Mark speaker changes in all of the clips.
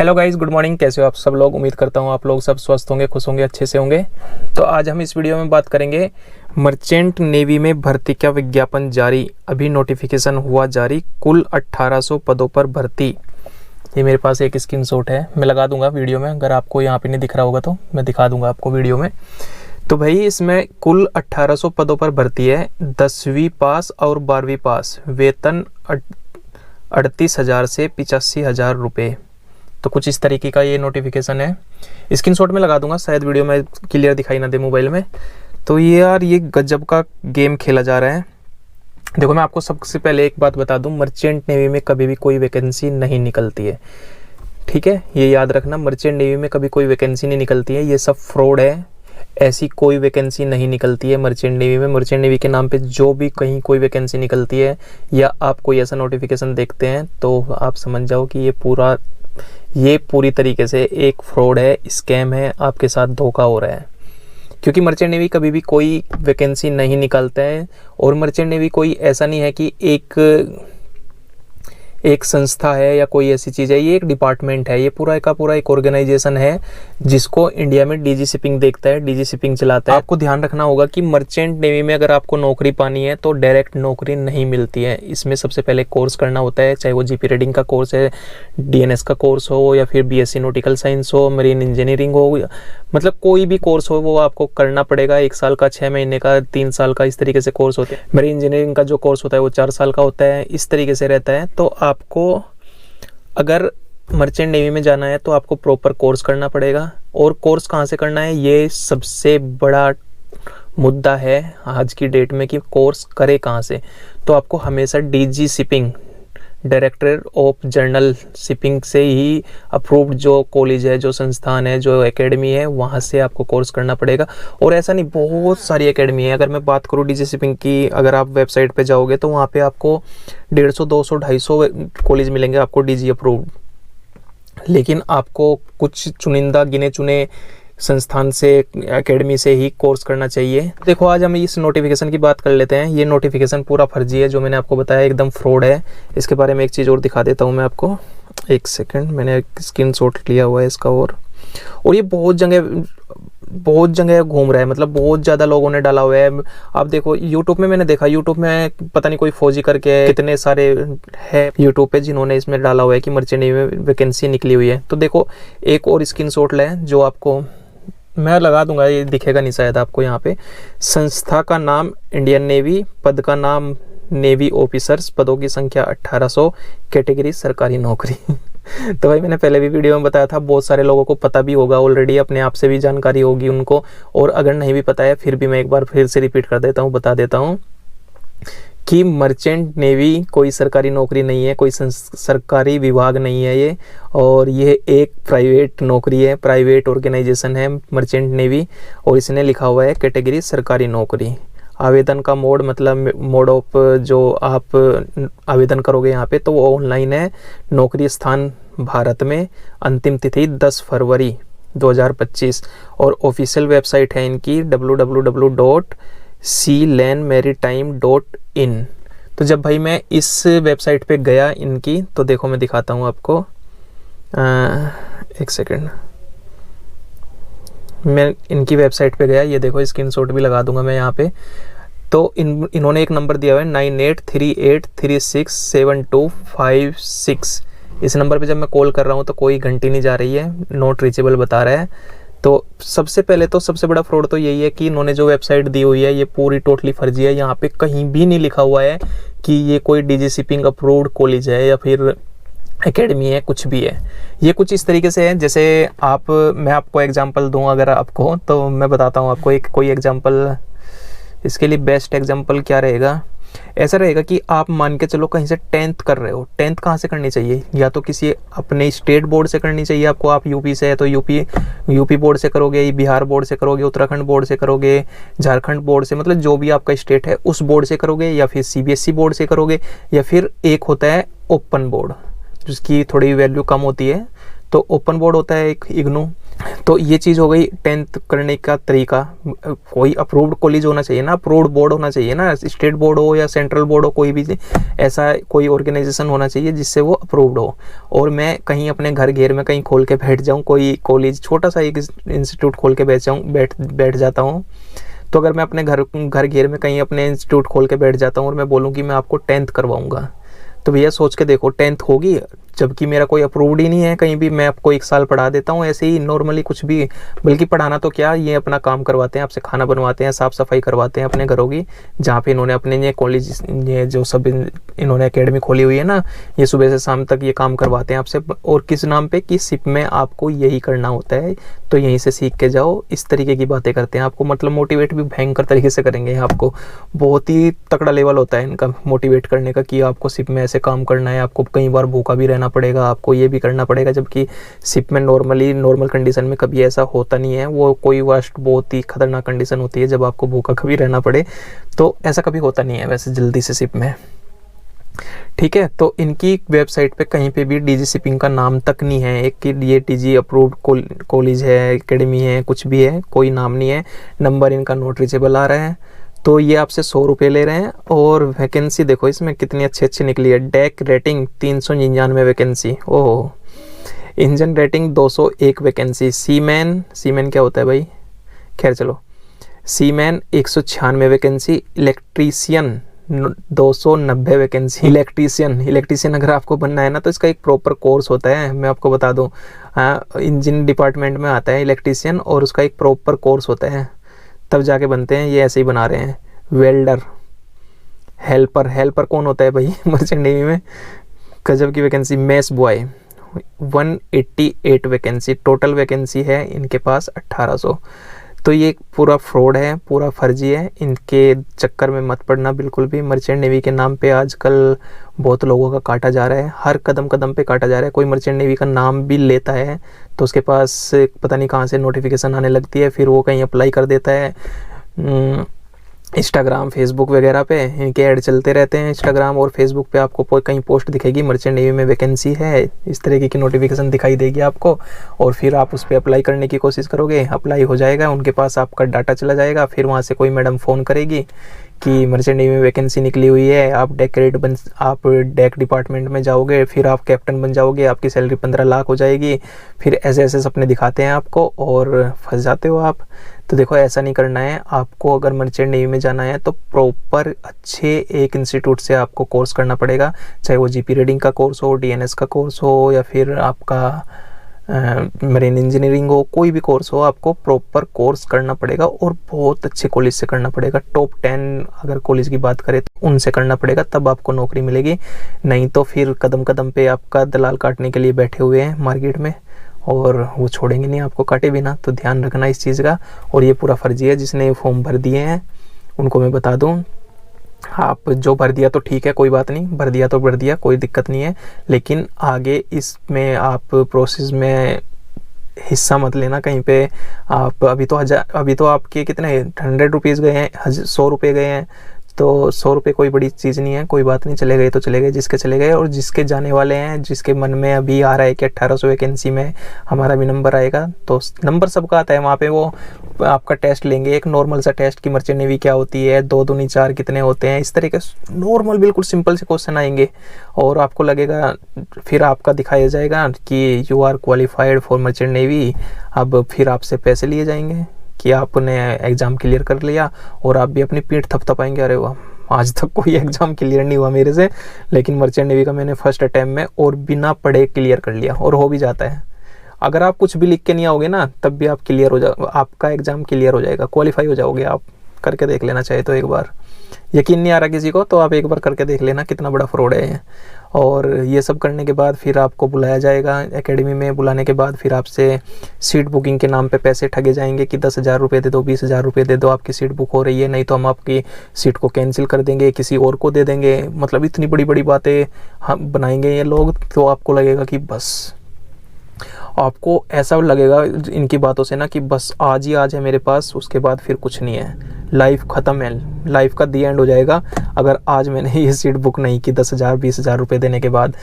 Speaker 1: Hello guys, good morning. कैसे हो आप सब लोग? उम्मीद करता हूँ आप लोग सब स्वस्थ होंगे, खुश होंगे, अच्छे से होंगे। तो आज हम इस वीडियो में बात करेंगे मर्चेंट नेवी में भर्ती का विज्ञापन जारी, अभी नोटिफिकेशन हुआ जारी, कुल 1800 पदों पर भर्ती। ये मेरे पास एक स्क्रीनशॉट है, मैं लगा दूंगा वीडियो में, अगर आपको यहाँ पे नहीं दिख रहा होगा तो मैं दिखा दूंगा आपको वीडियो में। तो भाई इसमें कुल 1800 पदों पर भर्ती है। 10वीं पास और 12वीं पास, वेतन 38,000 से 85,000 रुपये। तो कुछ इस तरीके का ये नोटिफिकेशन है। स्क्रीनशॉट में लगा दूंगा, शायद वीडियो में क्लियर दिखाई ना दे मोबाइल में। तो ये यार ये गजब का गेम खेला जा रहा है। देखो मैं आपको सबसे पहले एक बात बता दूं, मर्चेंट नेवी में कभी भी कोई वैकेंसी नहीं निकलती है, ठीक है? ये याद रखना, मर्चेंट नेवी में कभी कोई वैकेंसी नहीं निकलती है, ये सब फ्रॉड है। ऐसी कोई वैकेंसी नहीं निकलती है मर्चेंट नेवी में। मर्चेंट नेवी के नाम पे जो भी कहीं कोई वैकेंसी निकलती है या आप कोई ऐसा नोटिफिकेशन देखते हैं तो आप समझ जाओ कि ये पूरी तरीके से एक फ्रॉड है, स्कैम है, आपके साथ धोखा हो रहा है। क्योंकि मर्चेंट नेवी कभी भी कोई वैकेंसी नहीं निकालता है, और मर्चेंट नेवी कोई ऐसा नहीं है कि एक संस्था है या कोई ऐसी चीज़ है, ये एक डिपार्टमेंट है, ये पूरा का पूरा एक ऑर्गेनाइजेशन है जिसको इंडिया में डीजी शिपिंग देखता है, डीजी शिपिंग चलाता है। आपको ध्यान रखना होगा कि मर्चेंट नेवी में अगर आपको नौकरी पानी है तो डायरेक्ट नौकरी नहीं मिलती है। इसमें सबसे पहले कोर्स करना होता है, चाहे वो जीपी रीडिंग का कोर्स है, डीएनएस का कोर्स हो, या फिर बीएससी नॉटिकल साइंस हो, मरीन इंजीनियरिंग हो, मतलब कोई भी कोर्स हो वो आपको करना पड़ेगा। 1 साल का, 6 महीने का, 3 साल का, इस तरीके से कोर्स होते हैं। मरीन इंजीनियरिंग का जो कोर्स होता है वो 4 साल का होता है, इस तरीके से रहता है। तो आपको अगर मर्चेंट नेवी में जाना है तो आपको प्रॉपर कोर्स करना पड़ेगा। और कोर्स कहाँ से करना है, ये सबसे बड़ा मुद्दा है आज की डेट में कि कोर्स करे कहाँ से। तो आपको हमेशा DG shipping, director of general shipping से ही अप्रूव्ड जो कॉलेज है, जो संस्थान है, जो एकेडमी है, वहाँ से आपको कोर्स करना पड़ेगा। और ऐसा नहीं, बहुत सारी एकेडमी है। अगर मैं बात करूँ डीजी शिपिंग की, अगर आप वेबसाइट पे जाओगे तो वहाँ पे आपको 150, 200, 250 कॉलेज मिलेंगे आपको डीजी अप्रूव्ड। लेकिन आपको कुछ चुनिंदा गिने चुने संस्थान से, एकेडमी से ही कोर्स करना चाहिए। देखो आज हम इस नोटिफिकेशन की बात कर लेते हैं। ये नोटिफिकेशन पूरा फर्जी है, जो मैंने आपको बताया एकदम फ्रॉड है। इसके बारे में एक चीज़ और दिखा देता हूँ मैं आपको, एक सेकंड। मैंने एक स्क्रीनशॉट लिया हुआ है इसका, और ये बहुत जगह घूम रहा है, मतलब बहुत ज़्यादा लोगों ने डाला हुआ है। आप देखो यूट्यूब में, मैंने देखा यूट्यूब में पता नहीं कोई फौजी करके कितने सारे है यूट्यूब पे जिन्होंने इसमें डाला हुआ है कि मर्चेंट नेवी में वैकेंसी निकली हुई है। तो देखो एक और स्क्रीनशॉट लें, जो आपको मैं लगा दूंगा, ये दिखेगा नहीं शायद आपको यहाँ पे। संस्था का नाम इंडियन नेवी, पद का नाम नेवी ऑफिसर्स, पदों की संख्या 1800, कैटेगरी सरकारी नौकरी। तो भाई मैंने पहले भी वीडियो में बताया था, बहुत सारे लोगों को पता भी होगा ऑलरेडी, अपने आप से भी जानकारी होगी उनको। और अगर नहीं भी पता है फिर भी मैं एक बार फिर से रिपीट कर देता हूँ, बता देता हूँ कि मर्चेंट नेवी कोई सरकारी नौकरी नहीं है, कोई सरकारी विभाग नहीं है ये, और ये एक प्राइवेट नौकरी है, प्राइवेट ऑर्गेनाइजेशन है मर्चेंट नेवी। और इसने लिखा हुआ है कैटेगरी सरकारी नौकरी। आवेदन का मोड, मतलब मोड ऑफ जो आप आवेदन करोगे यहाँ पे, तो वो ऑनलाइन है। नौकरी स्थान भारत में, अंतिम तिथि 10 फरवरी 2025। और ऑफिशियल वेबसाइट है इनकी www.sealandmaritime.in। तो जब भाई मैं इस वेबसाइट पे गया इनकी, तो देखो मैं दिखाता हूँ आपको, एक सेकेंड। मैं इनकी वेबसाइट पे गया, ये देखो स्क्रीनशॉट भी लगा दूंगा मैं यहाँ पे। तो इन्होंने एक नंबर दिया हुआ है 9838367256। इस नंबर पे जब मैं कॉल कर रहा हूँ तो कोई घंटी नहीं जा रही है, नॉट रीचेबल बता रहा है। तो सबसे पहले तो सबसे बड़ा फ्रॉड तो यही है कि इन्होंने जो वेबसाइट दी हुई है ये पूरी टोटली फर्जी है। यहाँ पे कहीं भी नहीं लिखा हुआ है कि ये कोई डीजी शिपिंग अप्रूव्ड कॉलेज है या फिर एकेडमी है, कुछ भी है। ये कुछ इस तरीके से है जैसे मैं आपको एग्जांपल दूं अगर आपको, तो मैं बताता हूं आपको एक कोई एग्जांपल। इसके लिए बेस्ट एग्जांपल क्या रहेगा, ऐसा रहेगा कि आप मान के चलो कहीं से 10th कर रहे हो। 10th कहाँ से करनी चाहिए, या तो किसी अपने स्टेट बोर्ड से करनी चाहिए आपको। आप यूपी से है तो यूपी बोर्ड से करोगे, बिहार बोर्ड से करोगे, उत्तराखंड बोर्ड से करोगे, झारखंड बोर्ड से, मतलब जो भी आपका स्टेट है उस बोर्ड से करोगे, या फिर सीबीएसई बोर्ड से करोगे, या फिर एक होता है ओपन बोर्ड जिसकी थोड़ी वैल्यू कम होती है। तो ओपन बोर्ड होता है एक इग्नू, तो ये चीज़ हो गई 10th करने का तरीका। कोई अप्रूव्ड कॉलेज होना चाहिए ना, अप्रूव्ड बोर्ड होना चाहिए ना, स्टेट बोर्ड हो या सेंट्रल बोर्ड हो, कोई भी ऐसा कोई ऑर्गेनाइजेशन होना चाहिए जिससे वो अप्रूव्ड हो। और मैं कहीं अपने घर घेर में कहीं खोल के बैठ जाऊँ, कोई कॉलेज छोटा सा एक इंस्टीट्यूट खोल के बैठ जाता हूँ, तो अगर मैं अपने घर घेर में कहीं अपने इंस्टीट्यूट खोल के बैठ जाता हूँ और मैं बोलूँ कि मैं आपको 10th करवाऊँगा, तो भैया सोच के देखो 10th होगी, जबकि मेरा कोई अप्रूव्ड ही नहीं है कहीं भी। मैं आपको 1 साल पढ़ा देता हूँ ऐसे ही नॉर्मली कुछ भी, बल्कि पढ़ाना तो क्या, ये अपना काम करवाते हैं आपसे, खाना बनवाते हैं, साफ़ सफाई करवाते हैं अपने घरों की, जहाँ पे इन्होंने अपने ये कॉलेज, ये जो सब इन्होंने एकेडमी खोली हुई है ना, ये सुबह से शाम तक ये काम करवाते हैं आपसे। और किस नाम पे, कि सिप में आपको यही करना होता है, तो यहीं से सीख के जाओ। इस तरीके की बातें करते हैं आपको, मतलब मोटिवेट भी भयंकर तरीके से करेंगे आपको। बहुत ही तगड़ा लेवल होता है इनका मोटिवेट करने का, कि आपको सिप में ऐसे काम करना है, आपको कई बार भूखा भी रहना पड़ेगा, आपको ये भी करना पड़ेगा। जबकि सिप में नॉर्मल कंडीशन में कभी ऐसा होता नहीं है, वो कोई वर्स्ट बहुत ही खतरनाक कंडीशन होती है जब आपको भूखा कभी रहना पड़े, तो ऐसा कभी होता नहीं है वैसे जल्दी से सिप में। ठीक है, तो इनकी वेबसाइट पे कहीं पे भी डीजी शिपिंग का नाम तक नहीं है, एक कि ये डीजी अप्रूव्ड कॉलेज है, एकेडमी है, कुछ भी है, कोई नाम नहीं है। नंबर इनका नॉट रीचेबल आ रहा है। तो ये आपसे 100 रुपये ले रहे हैं। और वैकेंसी देखो इसमें कितनी अच्छी निकली है। Deck rating 399 vacancy, oh. Engine rating 201 vacancy. Seaman क्या होता है भाई, खैर चलो। Seaman 196 vacancy. Electrician 290 vacancy. Electrician अगर आपको बनना है ना, तो इसका एक प्रॉपर कोर्स होता है, मैं आपको बता दूं। इंजन डिपार्टमेंट में आता है इलेक्ट्रीशियन, और उसका एक प्रॉपर कोर्स होता है, तब जाके बनते हैं। ये ऐसे ही बना रहे हैं। वेल्डर, हेल्पर कौन होता है भाई मर्चेंट नेवी में, गजब की vacancy. Mess boy 188 vacancy. Total vacancy है इनके पास 1800। तो ये पूरा फ्रॉड है, पूरा फर्जी है, इनके चक्कर में मत पड़ना बिल्कुल भी। मर्चेंट नेवी के नाम पे आजकल बहुत लोगों का काटा जा रहा है, हर कदम कदम पे काटा जा रहा है। कोई मर्चेंट नेवी का नाम भी लेता है तो उसके पास पता नहीं कहाँ से नोटिफिकेशन आने लगती है, फिर वो कहीं अप्लाई कर देता है। इंस्टाग्राम, फेसबुक वगैरह पे इनके ऐड चलते रहते हैं। इंस्टाग्राम और फेसबुक पे आपको कहीं पोस्ट दिखेगी, मर्चेंट नेवी में वैकेंसी है, इस तरीके की नोटिफिकेशन दिखाई देगी आपको, और फिर आप उस पर अप्लाई करने की कोशिश करोगे। अप्लाई हो जाएगा, उनके पास आपका डाटा चला जाएगा, फिर वहाँ से कोई मैडम फ़ोन करेगी कि मर्चेंट नेवी में वैकेंसी निकली हुई है, आप आप डेक डिपार्टमेंट में जाओगे, फिर आप कैप्टन बन जाओगे, आपकी सैलरी 15 लाख हो जाएगी। फिर ऐसे ऐसे सपने दिखाते हैं आपको और फंस जाते हो आप। तो देखो ऐसा नहीं करना है आपको। अगर मर्चेंट नेवी में जाना है तो प्रॉपर अच्छे एक इंस्टीट्यूट से आपको कोर्स करना पड़ेगा, चाहे वो जीपी रीडिंग का कोर्स हो, डीएनएस का कोर्स हो, या फिर आपका मरीन इंजीनियरिंग हो, कोई भी कोर्स हो, आपको प्रॉपर कोर्स करना पड़ेगा और बहुत अच्छे कॉलेज से करना पड़ेगा। टॉप 10 अगर कॉलेज की बात करें तो उनसे करना पड़ेगा, तब आपको नौकरी मिलेगी। नहीं तो फिर कदम कदम पे आपका दलाल काटने के लिए बैठे हुए हैं मार्केट में, और वो छोड़ेंगे नहीं आपको काटे बिना। तो ध्यान रखना इस चीज़ का। और ये पूरा फर्जी है, जिसने फॉर्म भर दिए हैं उनको मैं बता दूँ, आप जो भर दिया तो ठीक है, कोई बात नहीं, भर दिया तो भर दिया, कोई दिक्कत नहीं है, लेकिन आगे इसमें आप प्रोसेस में हिस्सा मत लेना कहीं पे। आप अभी तो आपके कितने 100 रुपीज़ गए हैं, 100 रुपये गए हैं, तो 100 रुपये कोई बड़ी चीज़ नहीं है, कोई बात नहीं, चले गए तो चले गए, जिसके चले गए। और जिसके जाने वाले हैं, जिसके मन में अभी आ रहा है कि 1800 वैकेंसी में हमारा भी नंबर आएगा, तो नंबर सबका आता है। वहाँ पे वो आपका टेस्ट लेंगे, एक नॉर्मल सा टेस्ट की मर्चेंट नेवी क्या होती है, 2 दूनी 4 कितने होते हैं, इस तरीके से नॉर्मल बिल्कुल सिंपल से क्वेश्चन आएंगे, और आपको लगेगा, फिर आपका दिखाया जाएगा कि you are qualified for merchant navy. अब फिर आपसे पैसे लिए जाएंगे कि आपने एग्ज़ाम क्लियर कर लिया, और आप भी अपनी पीठ थपथपाएंगे, अरे वाह आज तक कोई एग्ज़ाम क्लियर नहीं हुआ मेरे से, लेकिन मर्चेंट नेवी का मैंने फर्स्ट अटैम्प्ट में और बिना पढ़े क्लियर कर लिया, और हो भी जाता है। अगर आप कुछ भी लिख के नहीं आओगे ना, तब भी आप क्लियर हो जाओ, आपका एग्ज़ाम क्लियर हो जाएगा, क्वालिफाई हो जाओगे आप। करके देख लेना चाहे तो एक बार, यकीन नहीं आ रहा किसी को तो आप एक बार करके देख लेना कितना बड़ा फ्रॉड है ये। और ये सब करने के बाद फिर आपको बुलाया जाएगा एकेडमी में। बुलाने के बाद फिर आपसे सीट बुकिंग के नाम पे पैसे ठगे जाएंगे कि 10,000 रुपये दे दो, 20,000 रुपये दे दो, आपकी सीट बुक हो रही है, नहीं तो हम आपकी सीट को कैंसिल कर देंगे, किसी और को दे देंगे। मतलब इतनी बड़ी बड़ी बातें हम बनाएंगे ये लोग, तो आपको लगेगा कि बस, आपको ऐसा लगेगा इनकी बातों से ना कि बस आज ही आज है मेरे पास, उसके बाद फिर कुछ नहीं है, लाइफ ख़त्म है, लाइफ का दी एंड हो जाएगा अगर आज मैंने ये सीट बुक नहीं की 10,000 20,000 रुपये देने के बाद।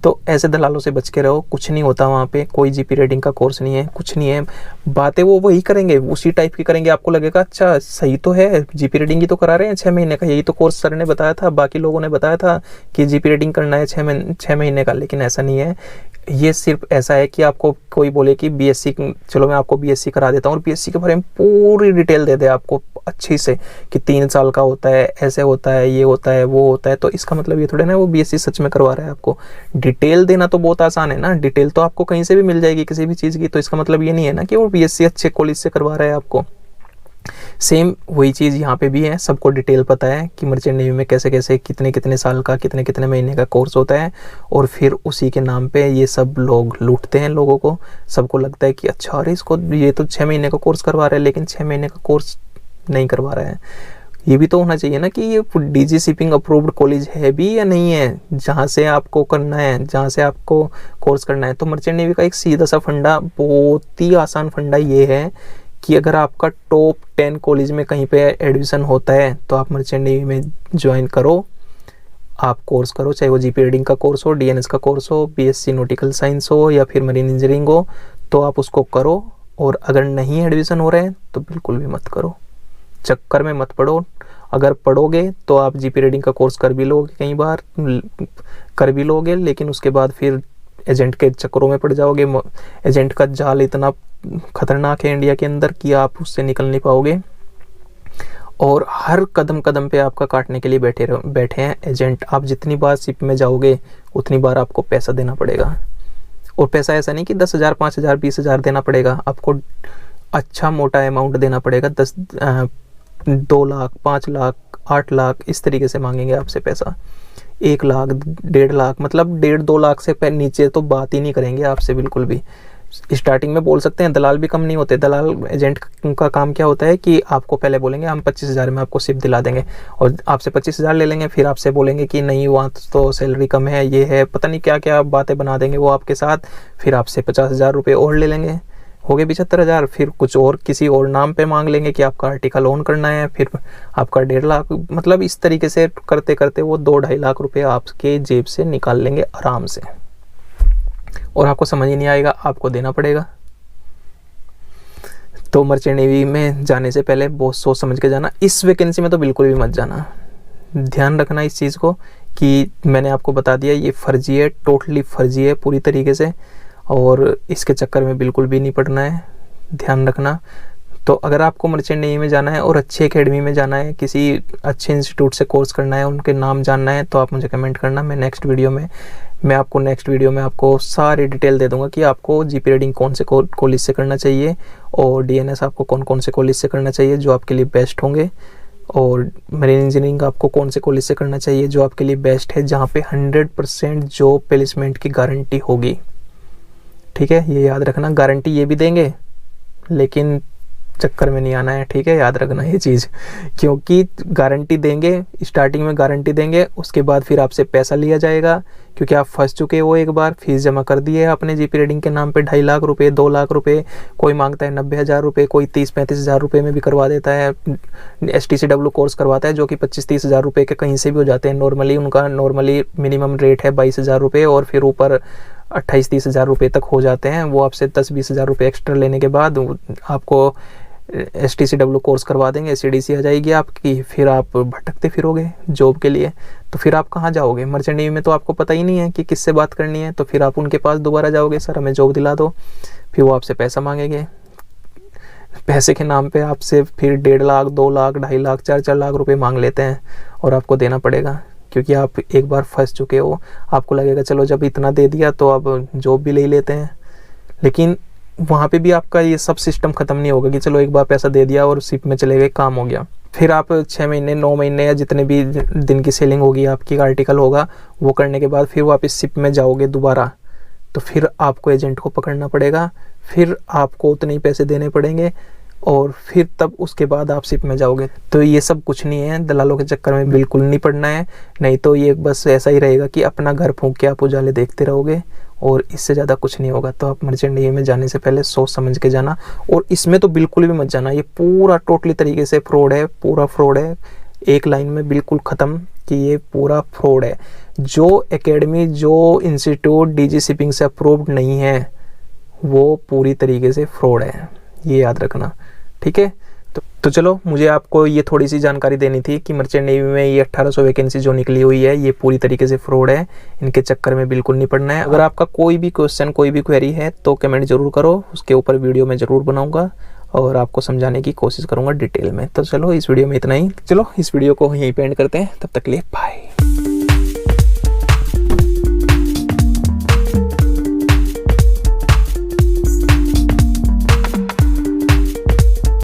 Speaker 1: तो ऐसे दलालों से बच के रहो, कुछ नहीं होता वहाँ पे, कोई जीपी रेटिंग का कोर्स नहीं है, कुछ नहीं है। बातें वो वही करेंगे, उसी टाइप की करेंगे, आपको लगेगा अच्छा सही तो है, जीपी रेटिंग ही तो करा रहे हैं 6 महीने का, यही तो कोर्स सर ने बताया था, बाकी लोगों ने बताया था कि जीपी रेटिंग करना है 6 महीने का। लेकिन ऐसा नहीं है, ये सिर्फ ऐसा है कि आपको कोई बोले कि बीएससी, चलो मैं आपको बीएससी करा देता हूँ और बीएससी के बारे में पूरी डिटेल दे दे आपको अच्छी से कि 3 साल का होता है, ऐसे होता है, ये होता है, वो होता है, तो इसका मतलब ये थोड़े ना वो बीएससी सच में करवा रहा है आपको। डिटेल देना तो बहुत आसान है ना, डिटेल तो आपको कहीं से भी मिल जाएगी किसी भी चीज़ की, तो इसका मतलब ये नहीं है ना कि वो बीएससी अच्छे कॉलेज से करवा रहा है आपको। सेम वही चीज़ यहाँ पे भी है, सबको डिटेल पता है कि मर्चेंट नेवी में कैसे कैसे कितने कितने साल का, कितने कितने महीने का कोर्स होता है, और फिर उसी के नाम पे ये सब लोग लूटते हैं लोगों को। सबको लगता है कि अच्छा अरे इसको ये तो 6 महीने का कोर्स करवा रहा है, लेकिन 6 महीने का कोर्स नहीं करवा रहा है। ये भी तो होना चाहिए ना कि ये डीजी शिपिंग अप्रूव्ड कॉलेज है भी या नहीं है, जहाँ से आपको करना है, जहाँ से आपको कोर्स करना है। तो मर्चेंट नेवी का एक सीधा सा फंडा, बहुत ही आसान फंडा ये है कि अगर आपका टॉप 10 कॉलेज में कहीं पे एडमिशन होता है तो आप मर्चेंट नेवी में ज्वाइन करो, आप कोर्स करो, चाहे वो जीपी रीडिंग का कोर्स हो, डीएनएस का कोर्स हो, बीएससी नॉटिकल साइंस हो या फिर मरीन इंजीनियरिंग हो, तो आप उसको करो। और अगर नहीं एडमिशन हो रहे हैं तो बिल्कुल भी मत करो, चक्कर में मत पड़ो। अगर पढ़ोगे तो आप जीपी रीडिंग का कोर्स कर भी लोगे, कई बार कर भी लोगे, लेकिन उसके बाद फिर एजेंट के चक्करों में पड़ जाओगे। एजेंट का जाल इतना खतरनाक है इंडिया के अंदर कि आप उससे निकल नहीं पाओगे, और हर कदम कदम पे आपका काटने के लिए बैठे हैं एजेंट। आप जितनी बार शिप में जाओगे उतनी बार आपको पैसा देना पड़ेगा, और पैसा ऐसा नहीं कि 10,000 5,000 20,000 देना पड़ेगा, आपको अच्छा मोटा अमाउंट देना पड़ेगा। 2 लाख 5 लाख 8 लाख इस तरीके से मांगेंगे आपसे पैसा। 1 लाख 1.5 लाख, मतलब 1.5-2 लाख से नीचे तो बात ही नहीं करेंगे आपसे बिल्कुल भी। स्टार्टिंग में बोल सकते हैं, दलाल भी कम नहीं होते। दलाल एजेंट का काम क्या होता है कि आपको पहले बोलेंगे हम 25,000 में आपको शिप दिला देंगे, और आपसे 25,000 ले लेंगे, फिर आपसे बोलेंगे कि नहीं वहाँ तो सैलरी कम है, ये है, पता नहीं क्या क्या बातें बना देंगे वो आपके साथ। फिर आपसे 50,000 रुपये और ले लेंगे, हो गए 75,000। फिर कुछ और किसी और नाम पे मांग लेंगे कि आपका आर्टिकल ऑन करना है, फिर आपका 1.5 लाख, मतलब इस तरीके से करते करते वो 2-2.5 लाख रुपए आपके जेब से निकाल लेंगे आराम से, और आपको समझ ही नहीं आएगा, आपको देना पड़ेगा। तो मर्चेंट नेवी में जाने से पहले बहुत सोच समझ के जाना। इस वैकेंसी में तो बिल्कुल भी मत जाना, ध्यान रखना इस चीज़ को कि मैंने आपको बता दिया ये फर्जी है, टोटली फर्जी है पूरी तरीके से, और इसके चक्कर में बिल्कुल भी नहीं पड़ना है, ध्यान रखना। तो अगर आपको मर्चेंट नेवी में जाना है और अच्छी एकेडमी में जाना है, किसी अच्छे इंस्टीट्यूट से कोर्स करना है, उनके नाम जानना है, तो आप मुझे कमेंट करना। मैं नेक्स्ट वीडियो में आपको सारी डिटेल दे दूंगा कि आपको जीपी रीडिंग कौन से कॉलेज से करना चाहिए, और डीएनएस आपको कौन कौन से कॉलेज से करना चाहिए जो आपके लिए बेस्ट होंगे, और मरीन इंजीनियरिंग आपको कौन से कॉलेज से करना चाहिए जो आपके लिए बेस्ट है, जहाँ पे 100% जॉब प्लेसमेंट की गारंटी होगी। ठीक है, ये याद रखना। गारंटी ये भी देंगे, लेकिन चक्कर में नहीं आना है, ठीक है, याद रखना ये चीज़, क्योंकि गारंटी देंगे, स्टार्टिंग में गारंटी देंगे, उसके बाद फिर आपसे पैसा लिया जाएगा, क्योंकि आप फंस चुके हो, एक बार फीस जमा कर दी है आपने जीपी रीडिंग के नाम पे 2.5 लाख रुपए, 2 लाख रुपए, कोई मांगता है 90,000 रुपये, कोई 30-35,000 रुपये में भी करवा देता है। STCW कोर्स करवाता है जो कि 25-30,000 रुपये के कहीं से भी हो जाते हैं नॉर्मली, उनका नॉर्मली मिनिमम रेट है 22,000 रुपये, और फिर ऊपर 28-30,000 रुपये तक हो जाते हैं। वो आपसे 10-20,000 रुपये एक्स्ट्रा लेने के बाद आपको STCW कोर्स करवा देंगे, SCDC आ जाएगी आपकी, फिर आप भटकते फिरोगे जॉब के लिए। तो फिर आप कहाँ जाओगे? मर्चेंट नेवी में तो आपको पता ही नहीं है कि किससे बात करनी है, तो फिर आप उनके पास दोबारा जाओगे, सर हमें जॉब दिला दो, फिर वो आपसे पैसा मांगेंगे। पैसे के नाम पे आपसे फिर 1.5 लाख 2 लाख 2.5 लाख 4-4 लाख रुपए मांग लेते हैं, और आपको देना पड़ेगा, क्योंकि आप एक बार फंस चुके हो। आपको लगेगा चलो जब इतना दे दिया तो अब जॉब भी ले लेते हैं, लेकिन वहाँ पे भी आपका ये सब सिस्टम ख़त्म नहीं होगा कि चलो एक बार पैसा दे दिया और शिप में चले गए, काम हो गया। फिर आप 6 महीने 9 महीने या जितने भी दिन की सेलिंग होगी आपकी, आर्टिकल होगा, वो करने के बाद फिर वापस शिप में जाओगे दोबारा, तो फिर आपको एजेंट को पकड़ना पड़ेगा, फिर आपको उतने ही पैसे देने पड़ेंगे, और फिर तब उसके बाद आप शिप में जाओगे। तो ये सब कुछ नहीं है, दलालों के चक्कर में बिल्कुल नहीं पड़ना है, नहीं तो ये बस ऐसा ही रहेगा कि अपना घर फूंक के आप उजाले देखते रहोगे, और इससे ज़्यादा कुछ नहीं होगा। तो आप मर्चेंट नेवी में जाने से पहले सोच समझ के जाना, और इसमें तो बिल्कुल भी मत जाना, ये पूरा टोटली तरीके से फ्रॉड है, पूरा फ्रॉड है। एक लाइन में बिल्कुल ख़त्म कि ये पूरा फ्रॉड है। जो एकेडमी, जो इंस्टीट्यूट डीजी शिपिंग से अप्रूव्ड नहीं है वो पूरी तरीके से फ्रॉड है, ये याद रखना, ठीक है। तो चलो, मुझे आपको ये थोड़ी सी जानकारी देनी थी कि मर्चेंट नेवी में ये 1800 वैकेंसी जो निकली हुई है ये पूरी तरीके से फ्रॉड है, इनके चक्कर में बिल्कुल नहीं पड़ना है। अगर आपका कोई भी क्वेश्चन, कोई भी क्वेरी है तो कमेंट जरूर करो, उसके ऊपर वीडियो मैं ज़रूर बनाऊंगा और आपको समझाने की कोशिश करूंगा डिटेल में। तो चलो, इस वीडियो में इतना ही। चलो, इस वीडियो को यहीं पे एंड करते हैं, तब तक के लिए बाय।